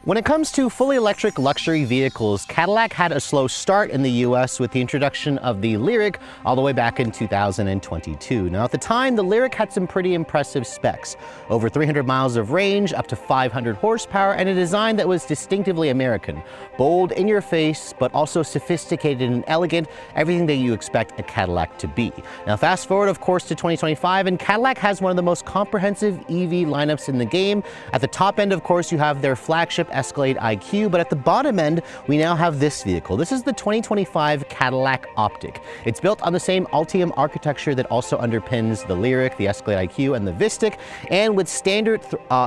When it comes to fully electric luxury vehicles, Cadillac had a slow start in the US with the introduction of the Lyriq all the way back in 2022. Now at the time, the Lyriq had some pretty impressive specs. Over 300 miles of range, up to 500 horsepower, and a design that was distinctively American. Bold, in your face, but also sophisticated and elegant, everything that you expect a Cadillac to be. Now fast forward, of course, to 2025, and Cadillac has one of the most comprehensive EV lineups in the game. At the top end, of course, you have their flagship Escalade IQ, but at the bottom end, we now have this vehicle. This is the 2025 Cadillac Optiq. It's built on the same Ultium architecture that also underpins the Lyriq, the Escalade IQ, and the Vistiq, and with standard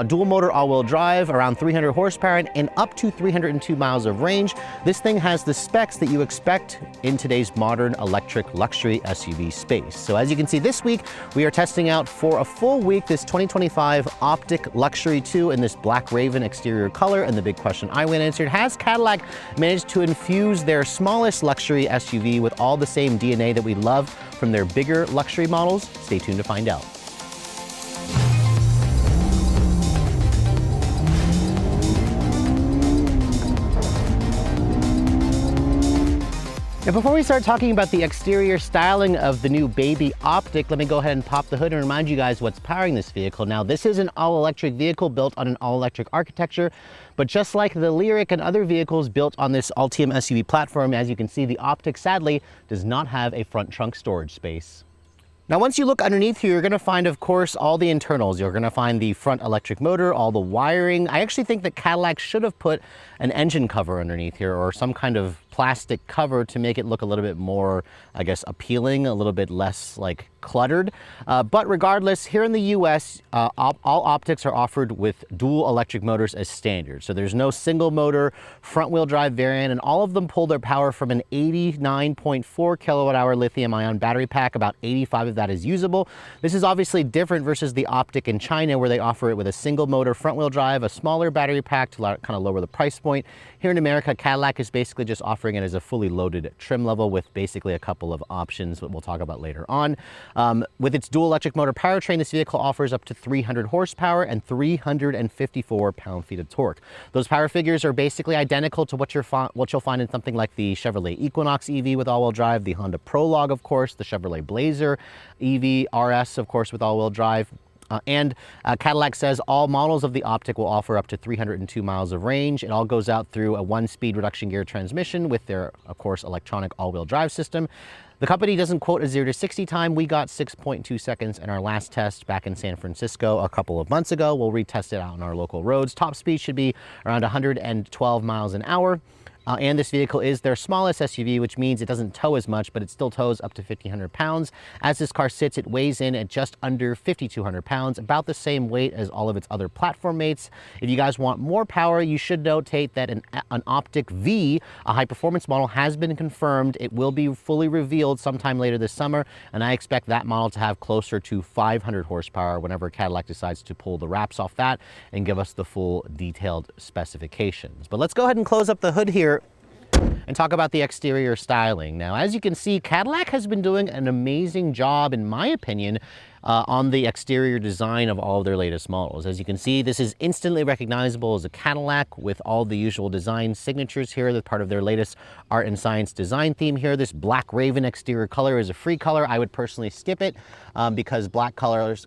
dual motor all-wheel drive, around 300 horsepower and up to 302 miles of range. This thing has the specs that you expect in today's modern electric luxury SUV space. So as you can see this week, we are testing out for a full week this 2025 Optiq Luxury 2 in this black raven exterior color. And the big question I went answered, has Cadillac managed to infuse their smallest luxury SUV with all the same DNA that we love from their bigger luxury models? Stay tuned to find out. Now, before we start talking about the exterior styling of the new baby Optiq, let me go ahead and pop the hood and remind you guys what's powering this vehicle. Now, this is an all-electric vehicle built on an all-electric architecture, but just like the Lyriq and other vehicles built on this Ultium SUV platform, as you can see, the Optiq sadly does not have a front trunk storage space. Now, once you look underneath here, you're going to find, of course, all the internals. You're going to find the front electric motor, all the wiring. I actually think that Cadillac should have put an engine cover underneath here or some kind of plastic cover to make it look a little bit more, I guess, appealing, a little bit less like cluttered. But regardless, here in the US, all Optiqs are offered with dual electric motors as standard. So there's no single motor front wheel drive variant, and all of them pull their power from an 89.4 kilowatt hour lithium ion battery pack. About 85 of that is usable. This is obviously different versus the Optiq in China, where they offer it with a single motor front wheel drive, a smaller battery pack to kind of lower the price point. Here in America, Cadillac is basically just offering it as a fully loaded trim level with basically a couple of options that we'll talk about later on. With its dual electric motor powertrain, this vehicle offers up to 300 horsepower and 354 pound-feet of torque. Those power figures are basically identical to what you'll find in something like the Chevrolet Equinox EV with all-wheel drive, the Honda Prologue, of course, the Chevrolet Blazer EV RS, of course, with all-wheel drive. Cadillac says all models of the Optiq will offer up to 302 miles of range. It all goes out through a one-speed reduction gear transmission with their, of course, electronic all-wheel drive system. The company doesn't quote a 0 to 60 time. We got 6.2 seconds in our last test back in San Francisco a couple of months ago. We'll retest it out on our local roads. Top speed should be around 112 miles an hour. And this vehicle is their smallest SUV, which means it doesn't tow as much, but it still tows up to 1,500 pounds. As this car sits, it weighs in at just under 5,200 pounds, about the same weight as all of its other platform mates. If you guys want more power, you should notate that an Optiq V, a high-performance model, has been confirmed. It will be fully revealed sometime later this summer, and I expect that model to have closer to 500 horsepower whenever Cadillac decides to pull the wraps off that and give us the full detailed specifications. But let's go ahead and close up the hood here and talk about the exterior styling. Now, as you can see, Cadillac has been doing an amazing job, in my opinion, on the exterior design of all of their latest models. As you can see, this is instantly recognizable as a Cadillac with all the usual design signatures here. That's part of their latest art and science design theme here. This black raven exterior color is a free color. I would personally skip it because black cars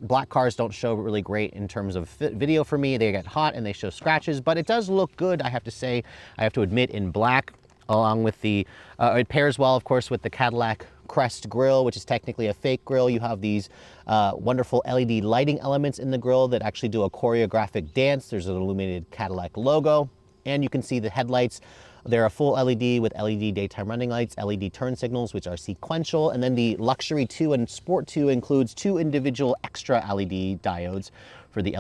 don't show really great in terms of video for me. They get hot and they show scratches, but it does look good, I have to say. I have to admit, in black, along with the, it pairs well, of course, with the Cadillac Crest grille, which is technically a fake grille. You have these wonderful LED lighting elements in the grille that actually do a choreographic dance. There's an illuminated Cadillac logo, and you can see the headlights. They're a full LED with LED daytime running lights, LED turn signals, which are sequential, and then the Luxury 2 and Sport 2 includes 2 individual extra LED diodes for the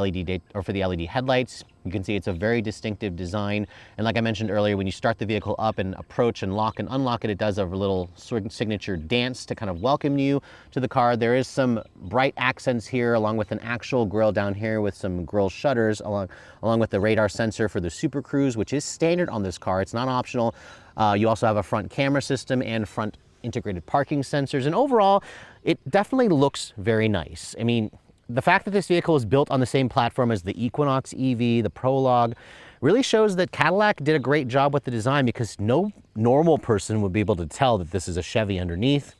LED headlights. You can see it's a very distinctive design. And like I mentioned earlier, when you start the vehicle up and approach and lock and unlock it, it does a little signature dance to kind of welcome you to the car. There is some bright accents here, along with an actual grille down here with some grille shutters, along with the radar sensor for the Super Cruise, which is standard on this car. It's not optional. You also have a front camera system and front integrated parking sensors. And overall, it definitely looks very nice. I mean, the fact that this vehicle is built on the same platform as the Equinox EV, the Prologue, really shows that Cadillac did a great job with the design, because no normal person would be able to tell that this is a Chevy underneath,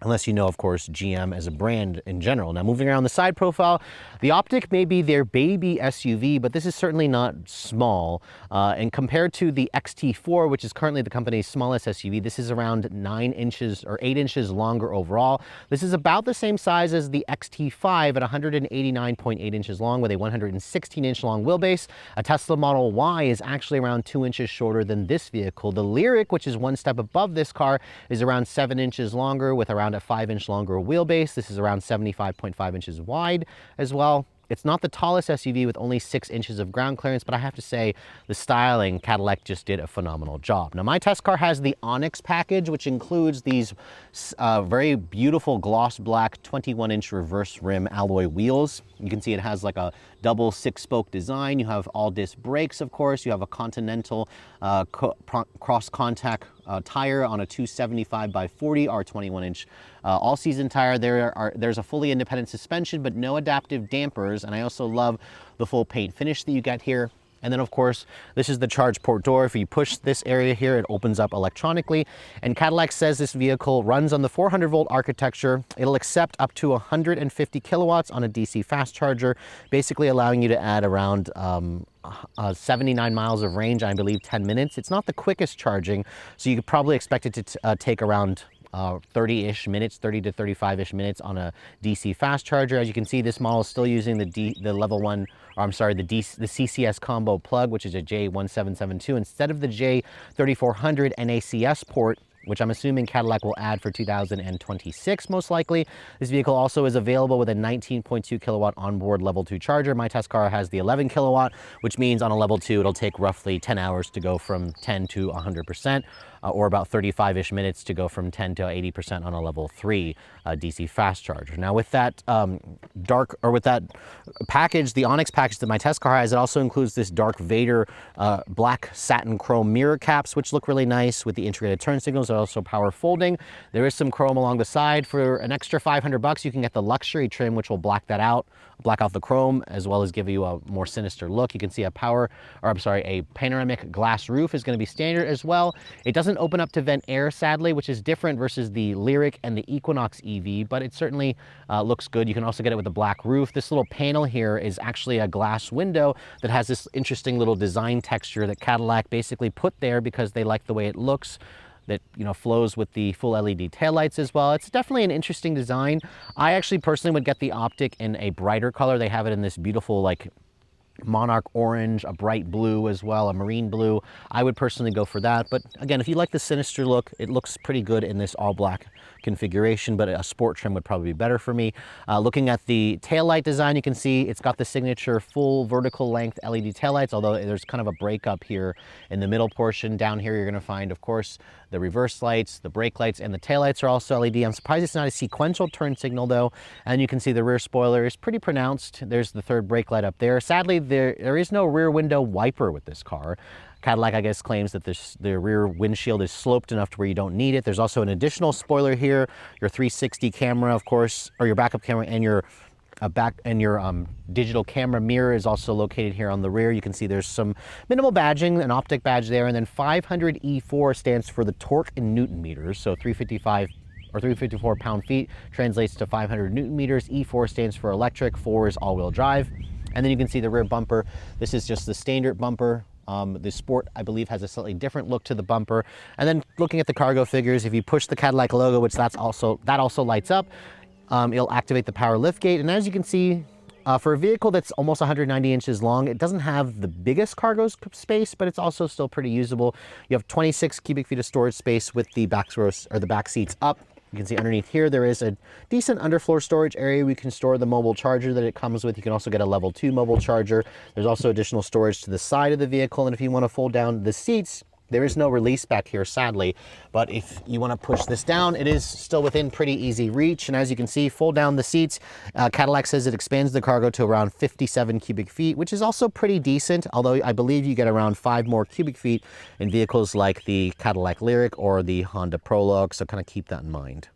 unless you know, of course, GM as a brand in general. Now, moving around the side profile, the Optiq may be their baby SUV, but this is certainly not small. And compared to the XT4, which is currently the company's smallest SUV, this is around 9 inches or 8 inches longer overall. This is about the same size as the XT5 at 189.8 inches long with a 116-inch long wheelbase. A Tesla Model Y is actually around 2 inches shorter than this vehicle. The Lyriq, which is one step above this car, is around 7 inches longer with around a 5-inch longer wheelbase. This is around 75.5 inches wide as well. It's not the tallest SUV with only 6 inches of ground clearance, but I have to say the styling, Cadillac just did a phenomenal job. Now, my test car has the Onyx package, which includes these very beautiful gloss black 21-inch reverse rim alloy wheels. You can see it has like a double 6-spoke design. You have all disc brakes, of course. You have a Continental cross-contact tire on a 275 by 40 R21-inch all-season tire. There's a fully independent suspension, but no adaptive dampers. And I also love the full paint finish that you get here. And then, of course, this is the charge port door. If you push this area here, it opens up electronically. And Cadillac says this vehicle runs on the 400-volt architecture. It'll accept up to 150 kilowatts on a DC fast charger, basically allowing you to add around 79 miles of range, I believe 10 minutes. It's not the quickest charging, so you could probably expect it to take around 30-ish minutes, 30 to 35-ish minutes on a DC fast charger. As you can see, this model is still using the level 1, or I'm sorry, the CCS combo plug, which is a J1772, instead of the J3400 NACS port, which I'm assuming Cadillac will add for 2026, most likely. This vehicle also is available with a 19.2 kilowatt onboard level 2 charger. My test car has the 11 kilowatt, which means on a level 2, it'll take roughly 10 hours to go from 10 to 100%. Or about 35-ish minutes to go from 10 to 80% on a level 3 DC fast charger. Now, with that with that package, the Onyx package that my test car has, it also includes this Dark Vader black satin chrome mirror caps, which look really nice with the integrated turn signals. They're also power folding. There is some chrome along the side. For an extra $500, you can get the luxury trim, which will black out the chrome, as well as give you a more sinister look. You can see a panoramic glass roof is going to be standard as well. It doesn't open up to vent air, sadly, which is different versus the Lyriq and the Equinox EV, but it certainly looks good. You can also get it with a black roof. This little panel here is actually a glass window that has this interesting little design texture that Cadillac basically put there because they like the way it looks, that, you know, flows with the full LED taillights as well. It's definitely an interesting design. I actually personally would get the Optiq in a brighter color. They have it in this beautiful, like, monarch orange, a bright blue as well, a marine blue. I would personally go for that. But again, if you like the sinister look, it looks pretty good in this all black configuration, but a sport trim would probably be better for me. Looking at the taillight design, you can see it's got the signature full vertical length LED taillights, although there's kind of a break up here in the middle portion. Down here, you're going to find, of course, the reverse lights, the brake lights, and the taillights are also LED. I'm surprised it's not a sequential turn signal, though. And you can see the rear spoiler is pretty pronounced. There's the third brake light up there. Sadly, there is no rear window wiper with this car. Cadillac, I guess, claims that the rear windshield is sloped enough to where you don't need it. There's also an additional spoiler here, your 360 camera, of course, or your backup camera, and your digital camera mirror is also located here on the rear. You can see there's some minimal badging, an Optiq badge there, and then 500 E4 stands for the torque in Newton meters. So 355 or 354 pound-feet translates to 500 Newton meters. E4 stands for electric, 4 is all-wheel drive. And then you can see the rear bumper. This is just the standard bumper. The Sport, I believe, has a slightly different look to the bumper. And then looking at the cargo figures, if you push the Cadillac logo, which that also lights up, it'll activate the power liftgate. And as you can see, for a vehicle that's almost 190 inches long, it doesn't have the biggest cargo space, but it's also still pretty usable. You have 26 cubic feet of storage space with the back rows or the back seats up. You can see underneath here, there is a decent underfloor storage area. We can store the mobile charger that it comes with. You can also get a level 2 mobile charger. There's also additional storage to the side of the vehicle. And if you want to fold down the seats, there is no release back here, sadly. But if you want to push this down, it is still within pretty easy reach. And as you can see, fold down the seats. Cadillac says it expands the cargo to around 57 cubic feet, which is also pretty decent. Although I believe you get around 5 more cubic feet in vehicles like the Cadillac Lyriq or the Honda Prologue. So kind of keep that in mind.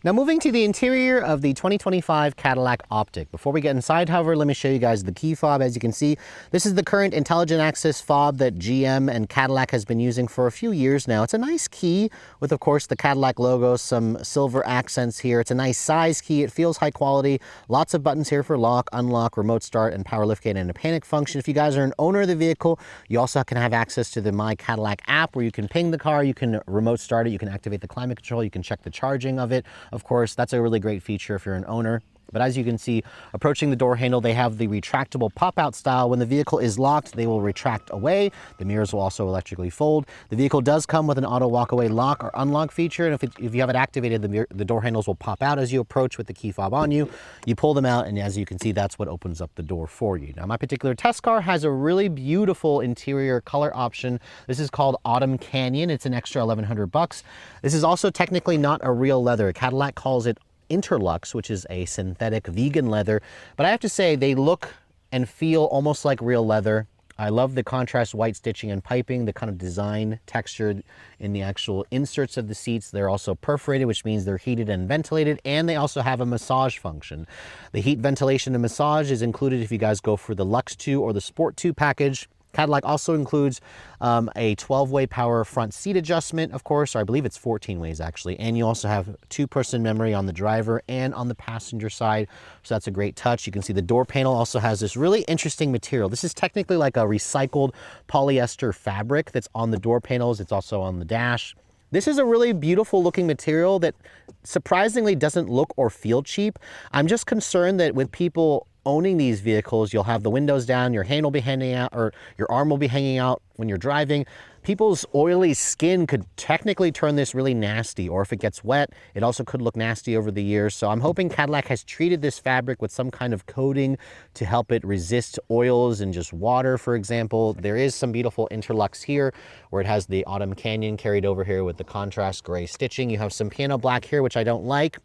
Now moving to the interior of the 2025 Cadillac Optiq. Before we get inside, however, let me show you guys the key fob. As you can see, this is the current intelligent access fob that GM and Cadillac has been using for a few years now. It's a nice key with, of course, the Cadillac logo, some silver accents here. It's a nice size key. It feels high quality. Lots of buttons here for lock, unlock, remote start, and power liftgate and a panic function. If you guys are an owner of the vehicle, you also can have access to the My Cadillac app where you can ping the car, you can remote start it, you can activate the climate control, you can check the charging of it. Of course, that's a really great feature if you're an owner. But as you can see, approaching the door handle, they have the retractable pop-out style. When the vehicle is locked, they will retract away. The mirrors will also electrically fold. The vehicle does come with an auto walk-away lock or unlock feature, and if you have it activated, the door handles will pop out as you approach with the key fob on you. You pull them out, and as you can see, that's what opens up the door for you. Now, my particular test car has a really beautiful interior color option. This is called Autumn Canyon. It's an extra $1,100. This is also technically not a real leather. Cadillac calls it Interlux, which is a synthetic vegan leather, but I have to say they look and feel almost like real leather. I love the contrast white stitching and piping, the kind of design texture in the actual inserts of the seats. They're also perforated, which means they're heated and ventilated, and they also have a massage function. The heat, ventilation, and massage is included if you guys go for the Lux 2 or the Sport 2 package. Cadillac also includes a 12-way power front seat adjustment, of course, or I believe it's 14 ways actually, and you also have two-person memory on the driver and on the passenger side, so that's a great touch. You can see the door panel also has this really interesting material. This is technically like a recycled polyester fabric that's on the door panels. It's also on the dash. This is a really beautiful looking material that surprisingly doesn't look or feel cheap. I'm just concerned that with people owning these vehicles, you'll have the windows down, your hand will be hanging out, or your arm will be hanging out when you're driving. People's oily skin could technically turn this really nasty, or if it gets wet, it also could look nasty over the years. So I'm hoping Cadillac has treated this fabric with some kind of coating to help it resist oils and just water, for example. There is some beautiful interlux here where it has the Autumn Canyon carried over here with the contrast gray stitching. You have some piano black here, which I don't like.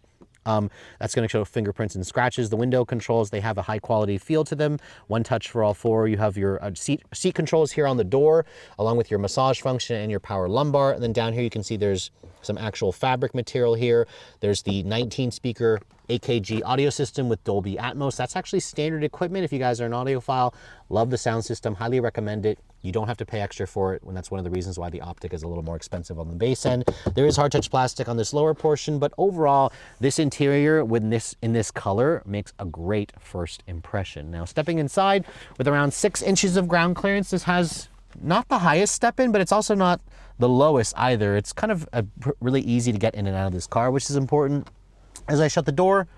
That's going to show fingerprints and scratches. The window controls, they have a high quality feel to them. One touch for all four. You have your seat controls here on the door, along with your massage function and your power lumbar. And then down here you can see there's some actual fabric material here. There's the 19 speaker AKG audio system with Dolby Atmos. That's actually standard equipment if you guys are an audiophile. Love the sound system, highly recommend it. You don't have to pay extra for it, and that's one of the reasons why the Optiq is a little more expensive on the base end. There is hard touch plastic on this lower portion, but overall, this interior with in this color makes a great first impression. Now, stepping inside with around 6 inches of ground clearance, this has not the highest step in, but it's also not the lowest either. It's kind of really easy to get in and out of this car, which is important. As I shut the door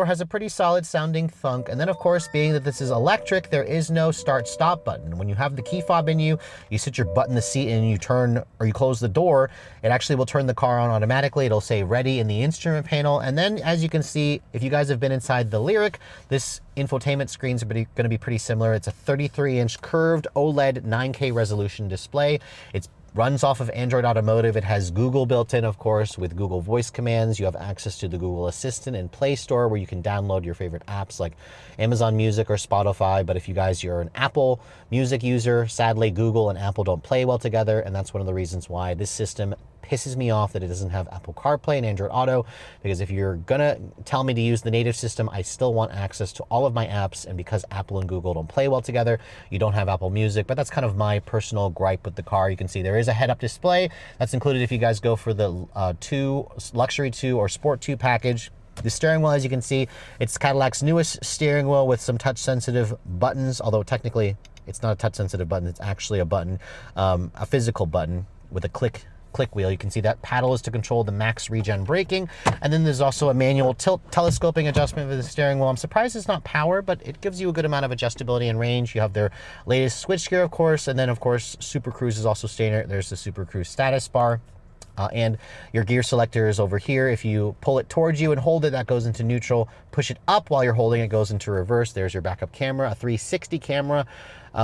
has a pretty solid sounding thunk. And then of course, being that this is electric, there is no start stop button. When you have the key fob in you, you sit your butt in the seat and you turn or you close the door, it actually will turn the car on automatically. It'll say ready in the instrument panel. And then as you can see, if you guys have been inside the Lyriq, this infotainment screens are going to be pretty similar. It's a 33-inch curved OLED 9K resolution display. It runs off of Android Automotive. It has Google built in, of course, with Google voice commands. You have access to the Google Assistant and Play Store where you can download your favorite apps like Amazon Music or Spotify. But if you guys, you're an Apple Music user, sadly, Google and Apple don't play well together. And that's one of the reasons why this system pisses me off that it doesn't have Apple CarPlay and Android Auto, because if you're gonna tell me to use the native system, I still want access to all of my apps, and because Apple and Google don't play well together, you don't have Apple Music. But that's kind of my personal gripe with the car. You can see there is a head-up display. That's included if you guys go for the Luxury 2 or Sport 2 package. The steering wheel, as you can see, it's Cadillac's newest steering wheel with some touch-sensitive buttons, although technically it's not a touch-sensitive button, it's actually a button, a physical button with a click wheel. You can see that paddle is to control the max regen braking, and then there's also a manual tilt telescoping adjustment for the steering wheel. I'm surprised it's not power, but it gives you a good amount of adjustability and range. You have their latest switchgear, of course, and then of course Super Cruise is also standard. There's the Super Cruise status bar. And your gear selector is over here. If you pull it towards you and hold it, that goes into neutral. Push it up while you're holding it, goes into reverse. There's your backup camera, a 360 camera,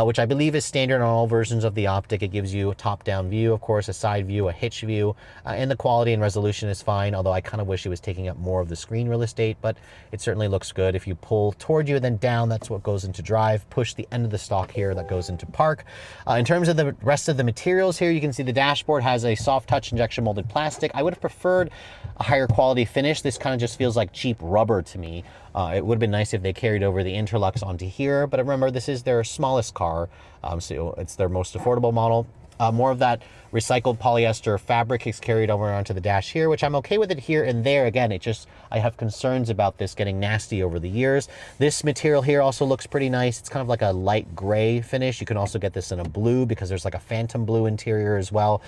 which I believe is standard on all versions of the Optiq. It gives you a top-down view, of course, a side view, a hitch view, and the quality and resolution is fine, although I kind of wish it was taking up more of the screen real estate, but it certainly looks good. If you pull toward you and then down, that's what goes into drive. Push the end of the stalk here, that goes into park. In terms of the rest of the materials here, you can see the dashboard has a soft touch injection molded plastic. I would have preferred a higher quality finish. This kind of just feels like cheap rubber to me. It would have been nice if they carried over the interlocks onto here, but remember, this is their smallest car, so it's their most affordable model. More of that recycled polyester fabric is carried over onto the dash here, which I'm okay with it here and there. Again, I have concerns about this getting nasty over the years. This material here also looks pretty nice. It's kind of like a light gray finish. You can also get this in a blue because there's like a phantom blue interior as well.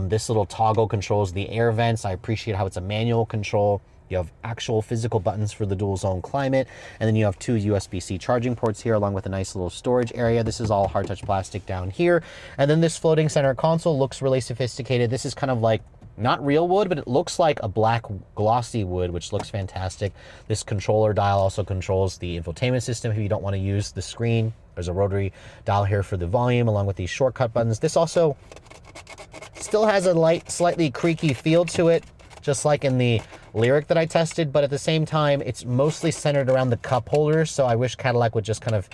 This little toggle controls the air vents. I appreciate how it's a manual control. You have actual physical buttons for the dual zone climate, and then you have 2 USB-C charging ports here along with a nice little storage area. This is all hard touch plastic down here. And then this floating center console looks really sophisticated. This is kind of like not real wood, but it looks like a black glossy wood, which looks fantastic. This controller dial also controls the infotainment system if you don't want to use the screen. There's a rotary dial here for the volume along with these shortcut buttons. This also still has a light, slightly creaky feel to it, just like in the Lyric that I tested, but at the same time, it's mostly centered around the cup holders. So I wish Cadillac would just kind of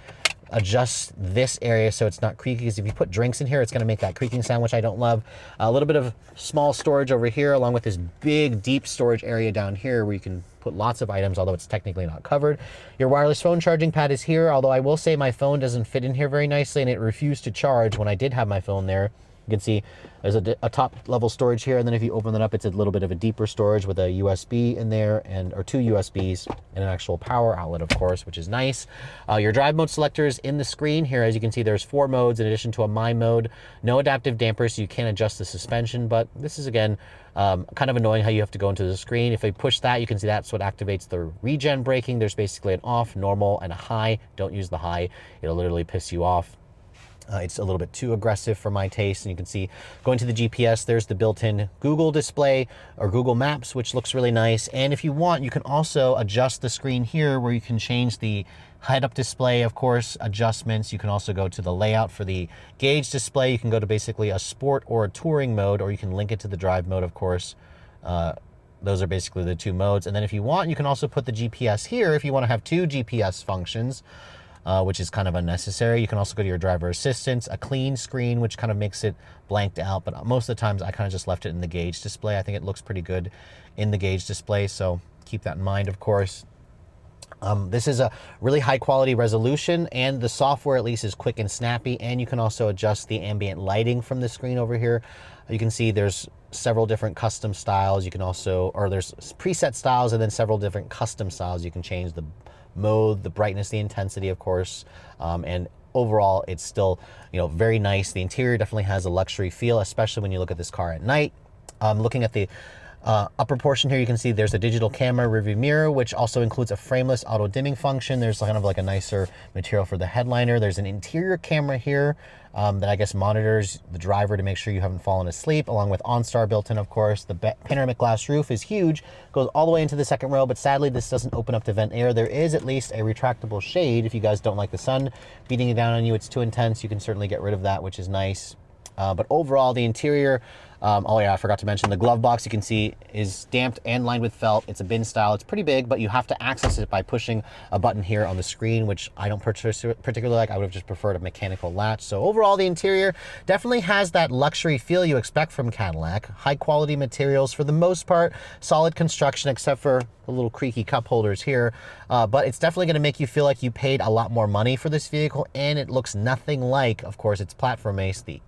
adjust this area so it's not creaky, because if you put drinks in here, it's going to make that creaking sound, which I don't love. A little bit of small storage over here, along with this big, deep storage area down here where you can put lots of items, although it's technically not covered. Your wireless phone charging pad is here, although I will say my phone doesn't fit in here very nicely, and it refused to charge when I did have my phone there. You can see there's a top level storage here, and then if you open that up, it's a little bit of a deeper storage with a USB in there, or 2 USBs and an actual power outlet, of course, which is nice. Your drive mode selector is in the screen here. As you can see, there's 4 modes in addition to a My mode. No adaptive damper, so you can't adjust the suspension, but this is, again, kind of annoying how you have to go into the screen. If I push that, you can see that's what activates the regen braking. There's basically an off, normal, and a high. Don't use the high. It'll literally piss you off. It's a little bit too aggressive for my taste. And you can see going to the GPS, there's the built-in Google display or Google Maps, which looks really nice. And if you want, you can also adjust the screen here where you can change the head-up display, of course, adjustments. You can also go to the layout for the gauge display. You can go to basically a sport or a touring mode, or you can link it to the drive mode, of course. Those are basically the 2 modes. And then if you want, you can also put the GPS here if you want to have 2 GPS functions. Which is kind of unnecessary. You can also go to your driver assistance, a clean screen, which kind of makes it blanked out, but most of the times I kind of just left it in the gauge display. I think it looks pretty good in the gauge display, so keep that in mind, of course. This is a really high quality resolution, and the software at least is quick and snappy, and you can also adjust the ambient lighting from the screen over here. You can see there's several different custom styles. You can also, or there's preset styles and then several different custom styles. You can change the mode, the brightness, the intensity, of course, and overall it's still, very nice. The interior definitely has a luxury feel, especially when you look at this car at night. Looking at the upper portion here, you can see there's a digital camera rearview mirror, which also includes a frameless auto dimming function. There's kind of like a nicer material for the headliner. There's an interior camera here that I guess monitors the driver to make sure you haven't fallen asleep, along with OnStar built in, of course. The panoramic glass roof is huge, goes all the way into the second row, but sadly this doesn't open up to vent air. There is at least a retractable shade. If you guys don't like the sun beating it down on you, it's too intense, you can certainly get rid of that, which is nice. But overall, the interior, oh yeah, I forgot to mention the glove box, you can see is damped and lined with felt. It's a bin style. It's pretty big, but you have to access it by pushing a button here on the screen, which I don't particularly like. I would have just preferred a mechanical latch. So overall, the interior definitely has that luxury feel you expect from Cadillac. High quality materials for the most part, solid construction except for the little creaky cup holders here. But it's definitely going to make you feel like you paid a lot more money for this vehicle, and it looks nothing like, of course, its platform mates, the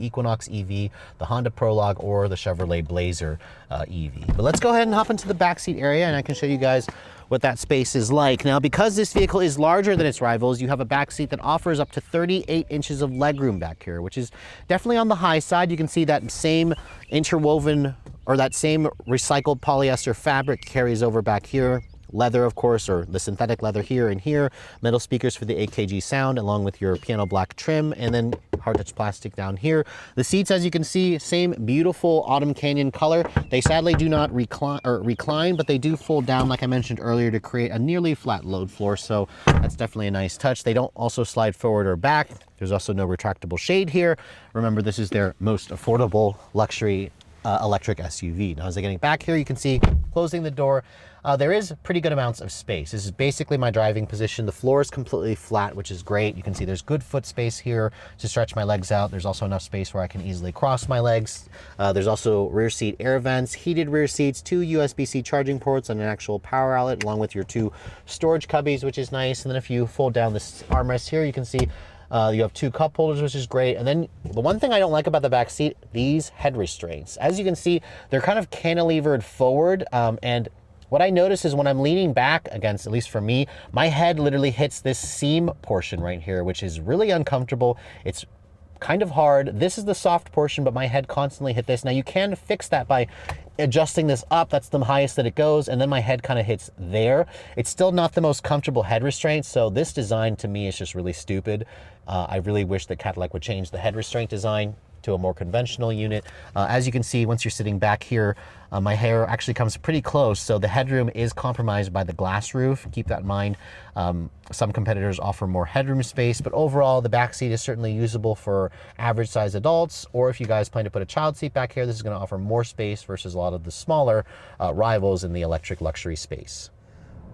Equinox EV, the Honda Prologue, or the Chevrolet Blazer EV. But let's go ahead and hop into the backseat area, and I can show you guys what that space is like. Now, because this vehicle is larger than its rivals, you have a backseat that offers up to 38 inches of legroom back here, which is definitely on the high side. You can see that same interwoven, or that same recycled polyester fabric carries over back here. Leather, of course, or the synthetic leather here and here. Metal speakers for the 8kg sound, along with your piano black trim, and then hard touch plastic down here. The seats, as you can see, same beautiful autumn canyon color. They sadly do not recline, but they do fold down, like I mentioned earlier, to create a nearly flat load floor. So that's definitely a nice touch. They don't also slide forward or back. There's also no retractable shade here. Remember, this is their most affordable luxury electric SUV. Now, as I'm getting back here, you can see closing the door, there is pretty good amounts of space. This is basically my driving position. The floor is completely flat, which is great. You can see there's good foot space here to stretch my legs out. There's also enough space where I can easily cross my legs. There's also rear seat air vents, heated rear seats, 2 USB-C charging ports, and an actual power outlet, along with your 2 storage cubbies, which is nice. And then if you fold down this armrest here, you can see you have 2 cup holders, which is great. And then the one thing I don't like about the back seat, these head restraints. As you can see, they're kind of cantilevered forward, and what I notice is when I'm leaning back against, at least for me, my head literally hits this seam portion right here, which is really uncomfortable. It's kind of hard. This is the soft portion, but my head constantly hit this. Now you can fix that by adjusting this up. That's the highest that it goes, and then my head kind of hits there. It's still not the most comfortable head restraint, so this design to me is just really stupid. I really wish that Cadillac would change the head restraint design to a more conventional unit. As you can see, once you're sitting back here, my hair actually comes pretty close, so the headroom is compromised by the glass roof. Keep that in mind. Some competitors offer more headroom space, but overall, the back seat is certainly usable for average size adults, or if you guys plan to put a child seat back here, this is gonna offer more space versus a lot of the smaller rivals in the electric luxury space.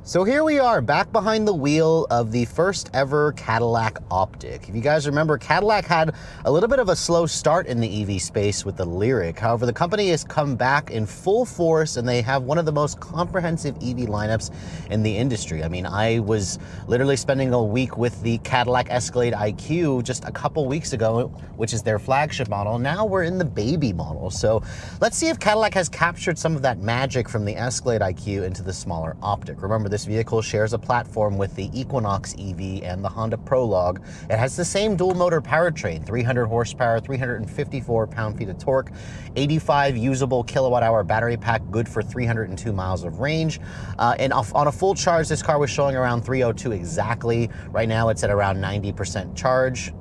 So here we are back behind the wheel of the first ever Cadillac Optiq. If you guys remember, Cadillac had a little bit of a slow start in the EV space with the Lyriq. However, the company has come back in full force, and they have one of the most comprehensive EV lineups in the industry. I mean, I was literally spending a week with the Cadillac Escalade IQ just a couple weeks ago, which is their flagship model. Now we're in the baby model. So let's see if Cadillac has captured some of that magic from the Escalade IQ into the smaller Optiq. Remember, this vehicle shares a platform with the Equinox EV and the Honda Prologue. It has the same dual motor powertrain, 300 horsepower, 354 pound-feet of torque, 85 usable kilowatt-hour battery pack, good for 302 miles of range. And on a full charge, this car was showing around 302 exactly. Right now, it's at around 90% charge.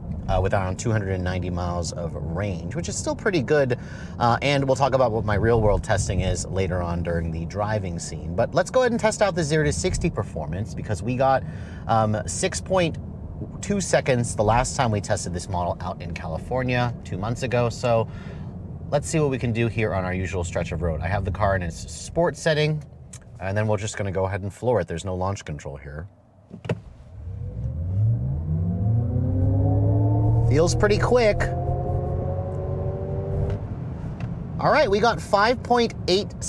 With around 290 miles of range, which is still pretty good. And we'll talk about what my real world testing is later on during the driving scene. But let's go ahead and test out the 0 to 60 performance, because we got 6.2 seconds the last time we tested this model out in California 2 months ago. So let's see what we can do here on our usual stretch of road. I have the car in its sport setting, and then we're just gonna go ahead and floor it. There's no launch control here. Feels pretty quick. All right, we got 5.8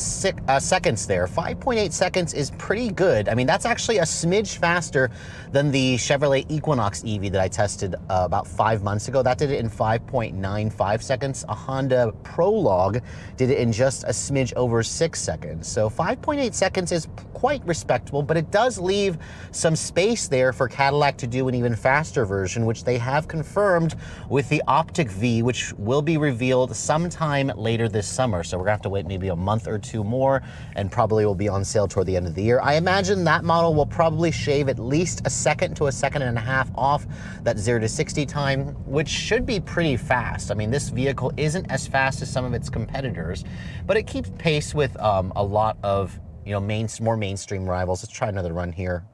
seconds there. 5.8 seconds is pretty good. I mean, that's actually a smidge faster than the Chevrolet Equinox EV that I tested about 5 months ago. That did it in 5.95 seconds. A Honda Prologue did it in just a smidge over 6 seconds. So 5.8 seconds is quite respectable, but it does leave some space there for Cadillac to do an even faster version, which they have confirmed with the Optiq V, which will be revealed sometime later this summer. So we're gonna have to wait maybe a month or 2 more, and probably will be on sale toward the end of the year. I imagine that model will probably shave at least a second to a second and a half off that 0 to 60 time, which should be pretty fast. I mean, this vehicle isn't as fast as some of its competitors, but it keeps pace with a lot of, you know, more mainstream rivals. Let's try another run here.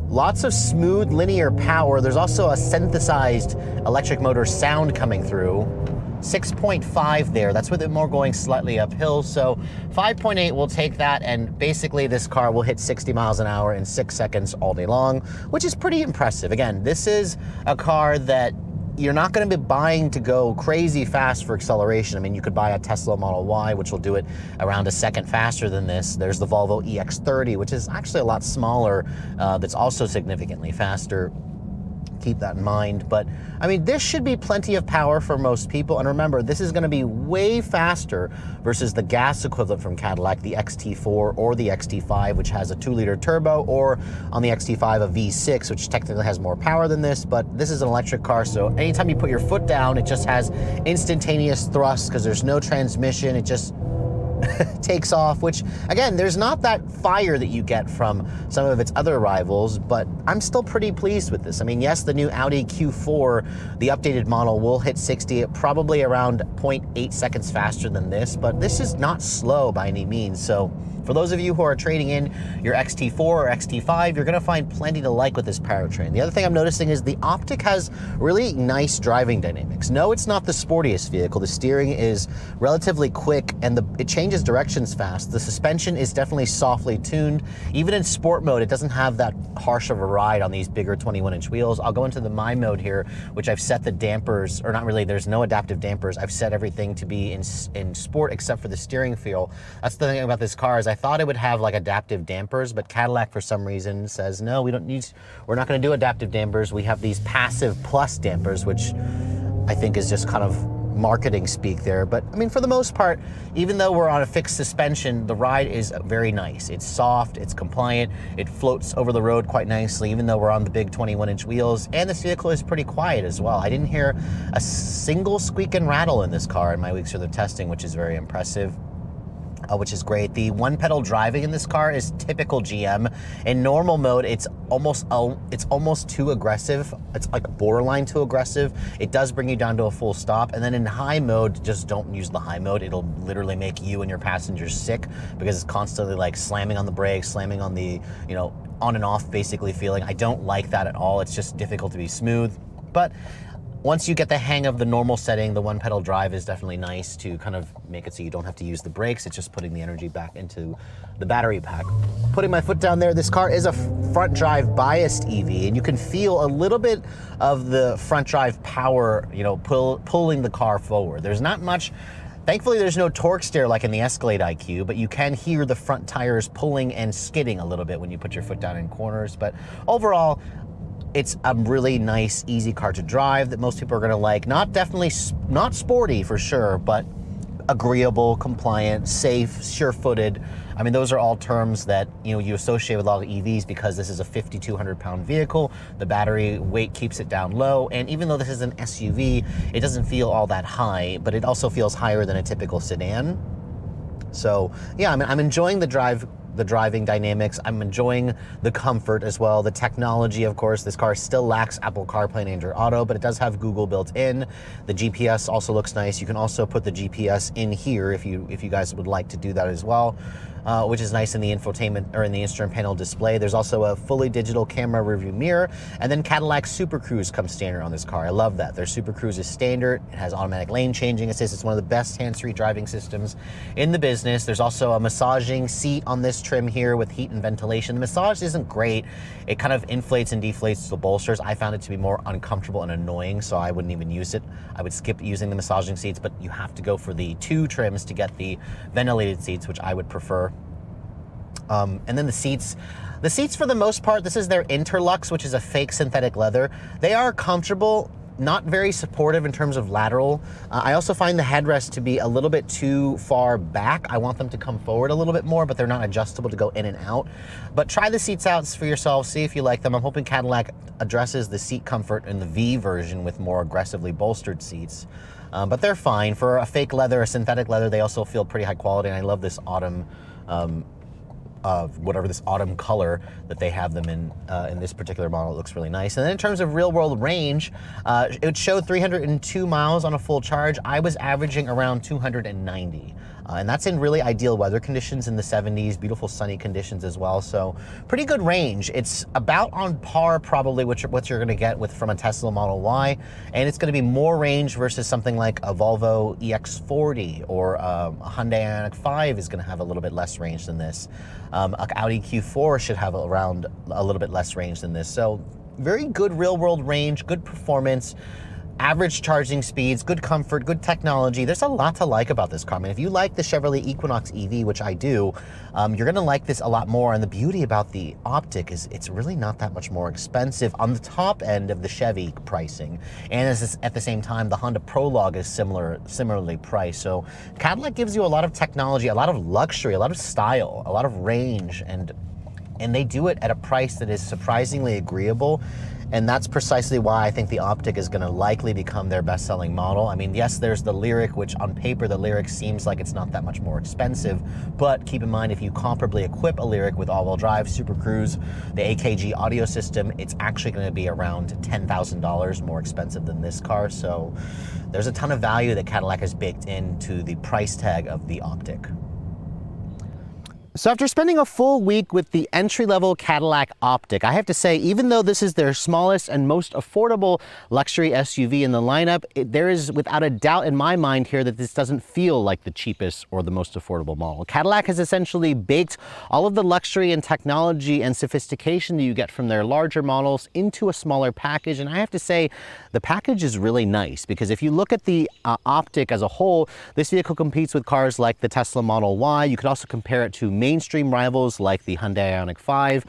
Lots of smooth linear power. There's also a synthesized electric motor sound coming through. 6.5 there, that's with it more going slightly uphill. So 5.8 will take that, and basically this car will hit 60 miles an hour in 6 seconds all day long, which is pretty impressive. Again, this is a car that you're not going to be buying to go crazy fast for acceleration. I mean, you could buy a Tesla Model Y, which will do it around a second faster than this. There's the Volvo EX30, which is actually a lot smaller, that's also significantly faster. Keep that in mind. But I mean, this should be plenty of power for most people. And remember, this is going to be way faster versus the gas equivalent from Cadillac, the XT4 or the XT5, which has a 2-liter turbo, or on the XT5 a V6, which technically has more power than this. But this is an electric car, so anytime you put your foot down, it just has instantaneous thrust because there's no transmission. It just takes off, which again, there's not that fire that you get from some of its other rivals, but I'm still pretty pleased with this. I mean, yes, the new Audi Q4, the updated model, will hit 60 at probably around 0.8 seconds faster than this, but this is not slow by any means. So For those of you who are trading in your XT4 or XT5, you're gonna find plenty to like with this powertrain. The other thing I'm noticing is the Optiq has really nice driving dynamics. No, it's not the sportiest vehicle. The steering is relatively quick and it changes directions fast. The suspension is definitely softly tuned. Even in sport mode, it doesn't have that harsh of a ride on these bigger 21-inch wheels. I'll go into the My mode here, which I've set the dampers, or not really, there's no adaptive dampers. I've set everything to be in sport except for the steering feel. That's the thing about this car is I thought it would have like adaptive dampers, but Cadillac for some reason says, no, we're not gonna do adaptive dampers. We have these passive plus dampers, which I think is just kind of marketing speak there. But I mean, for the most part, even though we're on a fixed suspension, the ride is very nice. It's soft, it's compliant, it floats over the road quite nicely, even though we're on the big 21-inch wheels, and this vehicle is pretty quiet as well. I didn't hear a single squeak and rattle in this car in my weeks worth of testing, which is very impressive. Which is great. The one-pedal driving in this car is typical GM. In normal mode, it's almost too aggressive. It's like borderline too aggressive. It does bring you down to a full stop. And then in high mode, just don't use the high mode. It'll literally make you and your passengers sick because it's constantly like slamming on the brakes, slamming on the, on and off basically feeling. I don't like that at all. It's just difficult to be smooth. But once you get the hang of the normal setting, the one pedal drive is definitely nice to kind of make it so you don't have to use the brakes. It's just putting the energy back into the battery pack. Putting my foot down there, this car is a front drive biased EV, and you can feel a little bit of the front drive power, pulling the car forward. There's not much. Thankfully, there's no torque steer like in the Escalade IQ, but you can hear the front tires pulling and skidding a little bit when you put your foot down in corners. But overall, it's a really nice, easy car to drive that most people are gonna like. Not sporty for sure, but agreeable, compliant, safe, sure-footed. I mean, those are all terms that you associate with a lot of EVs because this is a 5,200-pound vehicle. The battery weight keeps it down low, and even though this is an SUV, it doesn't feel all that high, but it also feels higher than a typical sedan. So yeah, I mean, I'm enjoying the driving dynamics. I'm enjoying the comfort as well. The technology, of course, this car still lacks Apple CarPlay and Android Auto, but it does have Google built in. The GPS also looks nice. You can also put the GPS in here if you guys would like to do that as well. Which is nice in the infotainment or in the instrument panel display. There's also a fully digital camera rearview mirror, and then Cadillac Super Cruise comes standard on this car. I love that. Their Super Cruise is standard. It has automatic lane changing assist. It's one of the best hands-free driving systems in the business. There's also a massaging seat on this trim here with heat and ventilation. The massage isn't great. It kind of inflates and deflates the bolsters. I found it to be more uncomfortable and annoying, so I wouldn't even use it. I would skip using the massaging seats, but you have to go for the 2 trims to get the ventilated seats, which I would prefer. And then the seats for the most part, this is their Interlux, which is a fake synthetic leather. They are comfortable, not very supportive in terms of lateral. I also find the headrest to be a little bit too far back. I want them to come forward a little bit more, but they're not adjustable to go in and out. But try the seats out for yourself, see if you like them. I'm hoping Cadillac addresses the seat comfort in the V version with more aggressively bolstered seats. But they're fine. For a fake leather, a synthetic leather, they also feel pretty high quality, and I love this autumn whatever this autumn color that they have them in this particular model. It looks really nice. And then in terms of real world range, it would show 302 miles on a full charge. I was averaging around 290. And that's in really ideal weather conditions in the 70s, beautiful sunny conditions as well. So pretty good range. It's about on par probably what you're gonna get from a Tesla Model Y. And it's gonna be more range versus something like a Volvo EX40 or a Hyundai Ioniq 5 is gonna have a little bit less range than this. An Audi Q4 should have around a little bit less range than this. So very good real world range, good performance, average charging speeds, good comfort, good technology. There's a lot to like about this car. I mean, if you like the Chevrolet Equinox EV, which I do, you're gonna like this a lot more. And the beauty about the Optiq is it's really not that much more expensive on the top end of the Chevy pricing. And at the same time, the Honda Prologue is similarly priced. So Cadillac gives you a lot of technology, a lot of luxury, a lot of style, a lot of range, and they do it at a price that is surprisingly agreeable. And that's precisely why I think the Optiq is gonna likely become their best-selling model. I mean, yes, there's the Lyriq, which on paper, the Lyriq seems like it's not that much more expensive, but keep in mind, if you comparably equip a Lyriq with all-wheel drive, Super Cruise, the AKG audio system, it's actually gonna be around $10,000 more expensive than this car. So there's a ton of value that Cadillac has baked into the price tag of the Optiq. So after spending a full week with the entry-level Cadillac Optiq, I have to say, even though this is their smallest and most affordable luxury SUV in the lineup, there is without a doubt in my mind here that this doesn't feel like the cheapest or the most affordable model. Cadillac has essentially baked all of the luxury and technology and sophistication that you get from their larger models into a smaller package, and I have to say, the package is really nice because if you look at the Optiq as a whole, this vehicle competes with cars like the Tesla Model Y. You could also compare it to mainstream rivals like the Hyundai Ioniq 5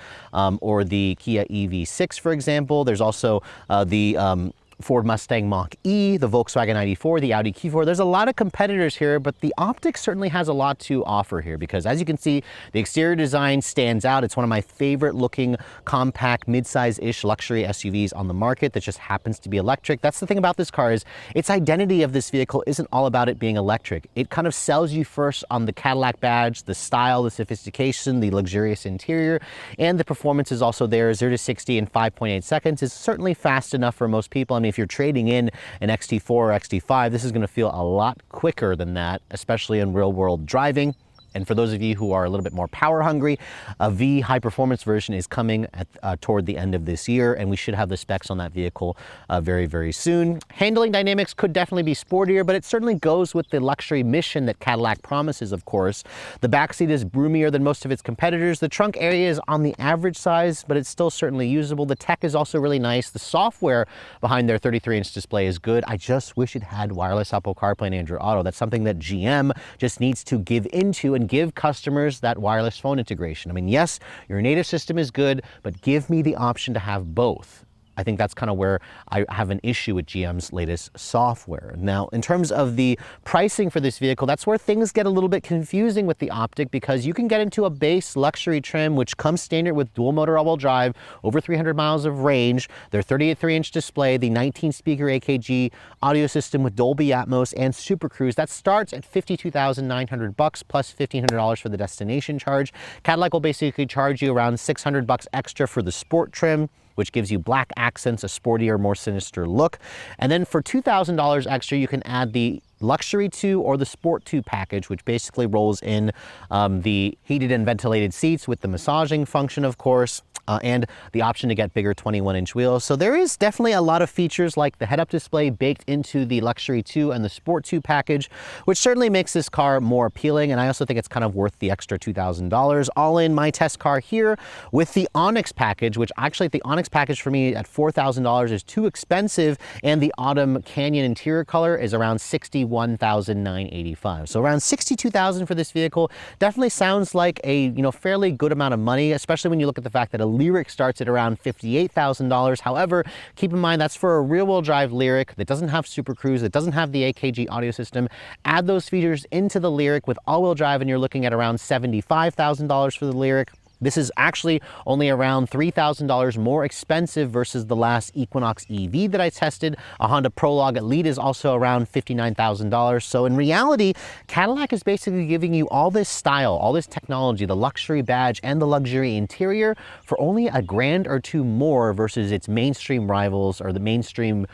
or the Kia EV6, for example. There's also the Ford Mustang Mach-E, the Volkswagen ID.4, the Audi Q4. There's a lot of competitors here, but the Optiq certainly has a lot to offer here because as you can see, the exterior design stands out. It's one of my favorite looking compact mid-size-ish luxury SUVs on the market that just happens to be electric. That's the thing about this car is its identity of this vehicle isn't all about it being electric. It kind of sells you first on the Cadillac badge, the style, the sophistication, the luxurious interior, and the performance is also there. 0 to 60 in 5.8 seconds is certainly fast enough for most people. I mean, if you're trading in an XT4 or XT5, this is going to feel a lot quicker than that, especially in real world driving. And for those of you who are a little bit more power hungry, a V high performance version is coming at, toward the end of this year, and we should have the specs on that vehicle very, very soon. Handling dynamics could definitely be sportier, but it certainly goes with the luxury mission that Cadillac promises, of course. The backseat is roomier than most of its competitors. The trunk area is on the average size, but it's still certainly usable. The tech is also really nice. The software behind their 33-inch display is good. I just wish it had wireless Apple CarPlay and Android Auto. That's something that GM just needs to give into and give customers that wireless phone integration. I mean, yes, your native system is good, but give me the option to have both. I think that's kind of where I have an issue with GM's latest software. Now, in terms of the pricing for this vehicle, that's where things get a little bit confusing with the Optiq because you can get into a base luxury trim, which comes standard with dual motor all-wheel drive, over 300 miles of range, their 38.3-inch display, the 19-speaker AKG audio system with Dolby Atmos and Super Cruise. That starts at $52,900 plus $1,500 for the destination charge. Cadillac will basically charge you around $600 extra for the sport trim, which gives you black accents, a sportier, more sinister look. And then for $2,000 extra, you can add the Luxury 2 or the Sport 2 package, which basically rolls in the heated and ventilated seats with the massaging function, of course, and the option to get bigger 21-inch wheels. So there is definitely a lot of features like the head-up display baked into the Luxury 2 and the Sport 2 package, which certainly makes this car more appealing, and I also think it's kind of worth the extra $2,000. All in my test car here with the Onyx package, which actually the Onyx package for me at $4,000 is too expensive, and the Autumn Canyon interior color is around $61,985. So around $62,000 for this vehicle definitely sounds like a fairly good amount of money, especially when you look at the fact that a Lyriq starts at around $58,000. However, keep in mind that's for a rear-wheel drive Lyriq that doesn't have Super Cruise, that doesn't have the AKG audio system. Add those features into the Lyriq with all-wheel drive and you're looking at around $75,000 for the Lyriq. This is actually only around $3,000 more expensive versus the last Equinox EV that I tested. A Honda Prologue Elite is also around $59,000. So in reality, Cadillac is basically giving you all this style, all this technology, the luxury badge and the luxury interior for only $1,000 or $2,000 more versus its mainstream rivals or the mainstream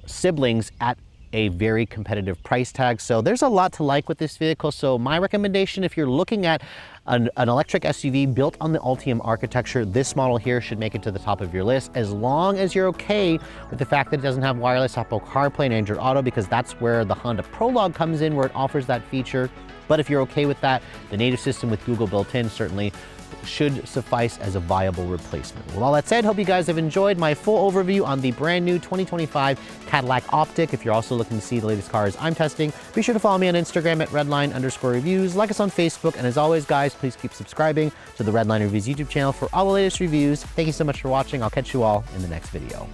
siblings at a very competitive price tag. So there's a lot to like with this vehicle. So my recommendation, if you're looking at an electric SUV built on the Ultium architecture, this model here should make it to the top of your list, as long as you're okay with the fact that it doesn't have wireless Apple CarPlay and Android Auto, because that's where the Honda Prologue comes in, where it offers that feature. But if you're okay with that, the native system with Google built in certainly should suffice as a viable replacement. With all that said, hope you guys have enjoyed my full overview on the brand new 2025 Cadillac Optiq. If you're also looking to see the latest cars I'm testing, be sure to follow me on Instagram at Redline_reviews, like us on Facebook, and as always, guys, please keep subscribing to the Redline Reviews YouTube channel for all the latest reviews. Thank you so much for watching. I'll catch you all in the next video.